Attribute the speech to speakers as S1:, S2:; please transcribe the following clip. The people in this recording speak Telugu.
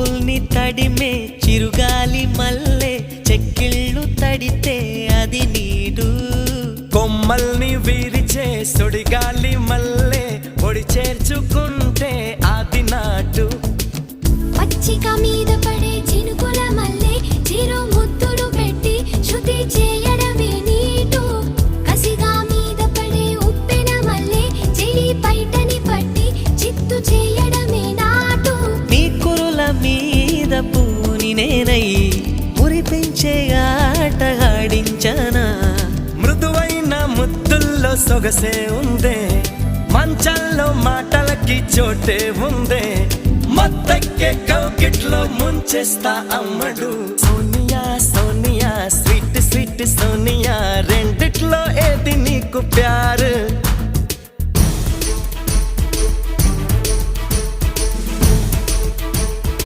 S1: పువ్వుల్ని తడిమే చిరుగాలి మల్లె చెక్కిళ్ళు తడితే అది నీడు
S2: కొమ్మల్ని విరిచే సుడిగాలి మల్లె పొడి చేర్చుకుంటే అది నాటు
S3: పచ్చిక మీద పడే చినుకుల మల్లె చిరు ముద్దులు పెట్టి శృతి చేయడమే నీటు కసిగా మీద పడే ఉప్పెన మల్లె చెలి పైటని పట్టి చిత్తు చేయడమే నాటు
S1: నీ కురుల మీద పూని నేనై మురిపించే ఆట ఆడించనా
S2: మృదువైన ముద్దుల్లో సొగసే ఉందే మంచంలో మాటలకి చోటే ఉందే మత్తెక్కే కౌకిట్లో ముంచేస్తా అమ్మడు సోనియా సోనియా స్వీట్ స్వీట్ సోనియా రెండిట్లో ఏది నీకు ప్యారు